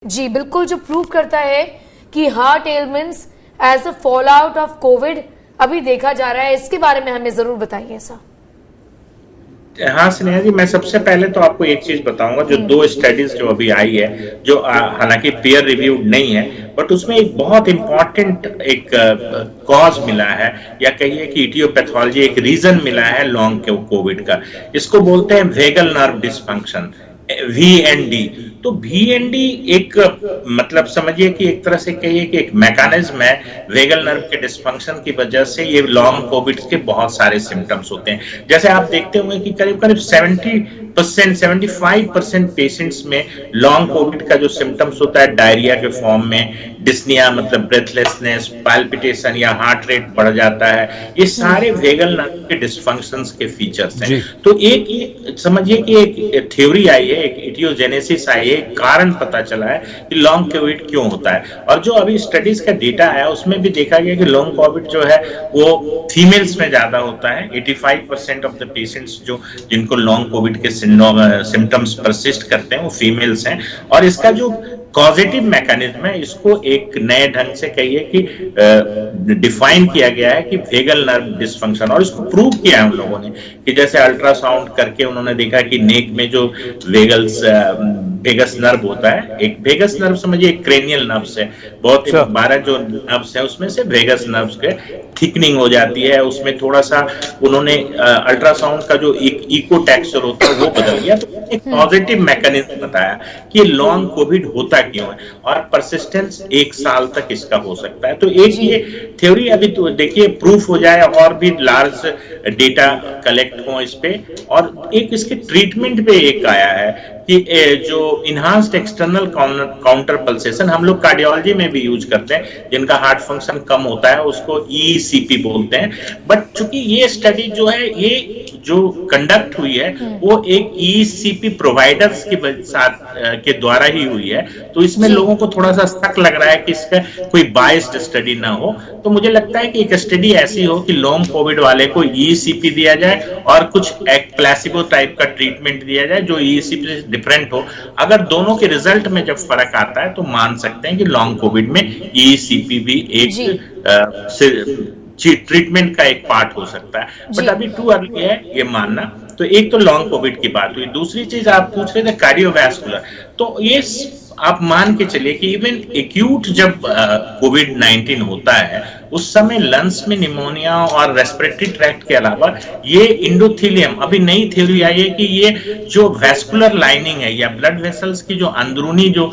जी बिल्कुल, जो प्रूव करता है कि heart elements as a fall out of covid अभी देखा जा रहा है, इसके बारे में हमें जरूर बताइए ऐसा। हाँ स्नेहा जी, मैं सबसे पहले तो आपको एक चीज बताऊंगा। जो दो स्टडीज जो अभी आई है, जो हालांकि पेयर रिव्यूड नहीं है, बट उसमें एक बहुत इंपॉर्टेंट एक कॉज मिला है, या कहिए कि इटियोपैथोलॉजी, एक रीजन मिला है लॉन्ग कोविड का। इसको बोलते हैं वेगल नर्व डिस्फंक्शन, VND। तो VND एक मतलब समझिए कि एक तरह से कहिए कि एक मैकेनिज्म है। वेगल नर्व के डिस्फंक्शन की वजह से ये लॉन्ग कोविड के बहुत सारे सिम्टम्स होते हैं। जैसे आप देखते होंगे कि करीब करीब 75% पेशेंट्स में लॉन्ग कोविड का जो सिम्टम्स होता है डायरिया के फॉर्म में, डिस्निया मतलब ब्रेथलेसनेस, पैल्पिटेशन या हार्ट रेट बढ़ जाता है, ये सारे वेगल नर्व के डिस्फंक्शंस के फीचर्स हैं। तो एक समझिए कि एक थ्योरी आई है, एक इटियोजेनेसिस आई है, एक कारण पता चला है कि लॉन्ग कोविड क्यों होता है। और जो अभी स्टडीज का डेटा आया उसमें भी देखा गया कि लॉन्ग कोविड जो है वो फीमेल्स में ज्यादा होता है। 85% ऑफ द पेशेंट्स जो जिनको लॉन्ग कोविड के सिम्टम्स परसिस्ट करते हैं वो फीमेल्स हैं। और इसका जो कॉजेटिव मैकेनिज्म है, इसको एक नए ढंग से कहिए कि डिफाइन किया गया है कि वेगल नर्व डिस्फंक्शन। और इसको प्रूव किया है उन लोगों ने कि जैसे अल्ट्रासाउंड करके उन्होंने देखा कि नेक में जो वेगस नर्व होता है, एक वेगस नर्व समझिए एक क्रेनियल नर्व्स है, बहुत 12 जो नर्व्स है उसमें से वेगस नर्व्स के थिकनिंग हो जाती है। उसमें थोड़ा सा उन्होंने अल्ट्रासाउंड का जो एक इको टेक्सचर होता है वो बदल गया। तो एक पॉजिटिव मैकेनिज्म बताया कि लॉन्ग कोविड होता क्यों है और परसिस्टेंस 1 साल तक इसका हो सकता है। तो एक ये थ्योरी अभी तो देखिए प्रूफ हो जाए और भी लार्ज डेटा कलेक्ट हो इस पे। और एक इसके ट्रीटमेंट पे एक आया है कि जो इनहांस्ड एक्सटर्नल काउंटर पल्सेशन हम लोग कार्डियोलॉजी में भी यूज करते हैं, जिनका हार्ट फंक्शन कम होता है उसको ECP बोलते हैं। बट चूंकि ये स्टडी जो है ये जो कंडक्ट हुई है वो एक ECP प्रोवाइडर्स के साथ के द्वारा ही हुई है, तो इसमें लोगों को थोड़ा सा शक लग रहा है कि इसका कोई बायस्ड स्टडी ना हो। तो मुझे लगता है कि एक स्टडी ऐसी हो कि लॉन्ग कोविड वाले को ECP दिया जाए और कुछ एक प्लेसिबो टाइप का ट्रीटमेंट दिया जाए जो ECP से डिफरेंट हो। अगर दोनों के रिजल्ट में जब फर्क आता है तो मान सकते हैं कि लॉन्ग कोविड में ECP भी एक ट्रीटमेंट का एक पार्ट हो सकता है। बट अभी टू अर्ली है ये मानना। तो एक तो लॉन्ग कोविड की बात हुई, दूसरी चीज आप पूछ रहे थे कार्डियोवैस्कुलर। तो ये आप मान के चलिए कि इवन एक्यूट जब कोविड-19 होता है उस समय लंग्स में निमोनिया और रेस्पिरेटरी ट्रैक्ट के अलावा ये इंडोथीलियम, अभी नई थ्योरी आई है कि ये जो वैस्कुलर लाइनिंग है या ब्लड वेसल्स की जो अंदरूनी जो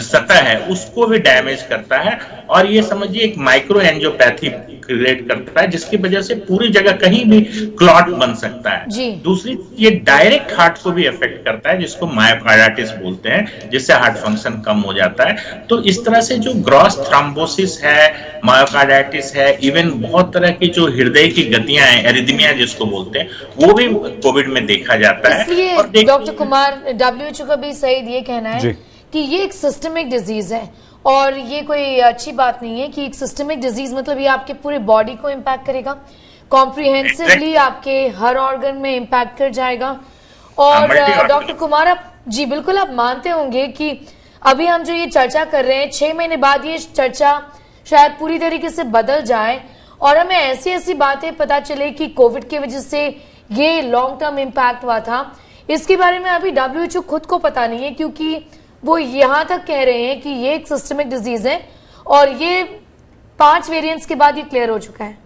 सतह है उसको भी डैमेज करता है। और ये समझिए एक माइक्रो एंजियोपैथी क्रिएट करता है जिसकी वजह से पूरी जगह कहीं भी क्लॉट बन सकता है। दूसरी ये डायरेक्ट हार्ट को भी अफेक्ट करता है जिसको मायोकार्डाइटिस बोलते हैं, जिससे हार्ट फंक्शन कम हो जाता है। तो इस तरह से जो ग्रॉस थ्रोम्बोसिस है, मायोकार्डाइटिस है, इवन बहुत तरह की जो हृदय की गतियां हैं, एरिथमिया जिसको बोलते हैं, वो भी कोविड में देखा जाता है। इसलिए डॉक्टर कुमार, WHO का भी सही ये कहना है कि ये एक सिस्टमिक डिजीज है और ये कोई अच्छी बात नहीं है कि एक सिस्टमिक डिजीज मतलब ये आपके पूरे बॉडी को इम्पैक्ट करेगा, कॉम्प्रिहेंसिवली आपके हर ऑर्गन में इम्पैक्ट कर जाएगा। और डॉक्टर कुमार, आप जी बिल्कुल आप मानते होंगे कि अभी हम जो ये चर्चा कर रहे हैं 6 महीने बाद ये चर्चा शायद पूरी तरीके से बदल जाए और हमें ऐसी ऐसी बातें पता चले कि कोविड की वजह से ये लॉन्ग टर्म इम्पैक्ट हुआ था। इसके बारे में अभी WHO खुद को पता नहीं है, क्योंकि वो यहां तक कह रहे हैं कि ये एक सिस्टमिक डिजीज है और ये 5 वेरिएंट्स के बाद ये क्लियर हो चुका है।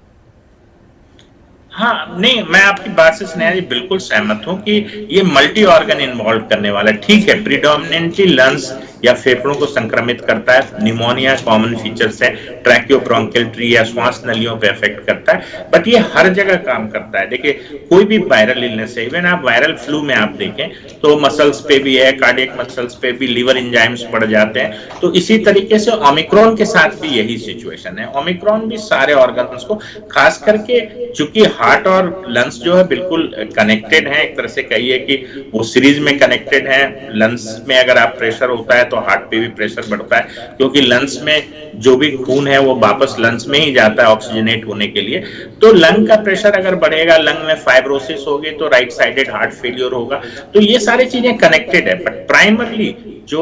हाँ नहीं, मैं आपकी बात से स्नेहा जी बिल्कुल सहमत हूं कि ये मल्टी ऑर्गन इन्वॉल्व करने वाला। ठीक है, प्रीडोमिनेंटली लंग्स या फेफड़ों को संक्रमित करता है, निमोनिया कॉमन फीचर्स है, ट्रैकियोब्रोंकियल ट्री या श्वास नलियों पे इफेक्ट करता है, बट ये हर जगह काम करता है। देखिए कोई भी वायरल इलनेस है, इवन आप वायरल फ्लू में आप देखें तो मसल्स पे भी है, कार्डियक मसल्स पे भी लिवर एंजाइम्स बढ़ जाते हैं। तो इसी तरीके से ओमिक्रॉन के साथ भी यही सिचुएशन है। ओमिक्रॉन भी सारे ऑर्गन्स को, खास करके चूंकि हार्ट और लंग्स जो है बिल्कुल कनेक्टेड है, एक तरह से कहिए कि वो सीरीज में कनेक्टेड है। लंग्स में अगर आप प्रेशर होता है तो हार्ट पे भी प्रेशर बढ़ता है, क्योंकि लंग्स में जो भी खून है वो वापस लंग्स में ही जाता है ऑक्सीजनेट होने के लिए। तो लंग का प्रेशर अगर बढ़ेगा, लंग में फाइब्रोसिस होगी तो राइट साइडेड हार्ट फेलियर होगा। तो ये सारी चीजें कनेक्टेड है, बट प्राइमरली जो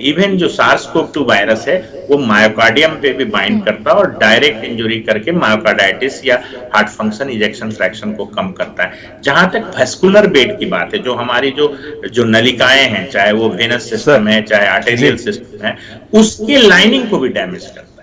इवन जो SARS-CoV-2 वायरस है वो मायोकार्डियम पे भी बाइंड करता है और डायरेक्ट इंजुरी करके मायोकार्डाइटिस या हार्ट फंक्शन इजेक्शन फ्रैक्शन को कम करता है। जहां तक वेस्कुलर बेड की बात है, जो हमारी जो नलिकाएं हैं, चाहे वो वेनस सिस्टम है चाहे आर्टेरियल सिस्टम है, उसके लाइनिंग को भी डैमेज करता है।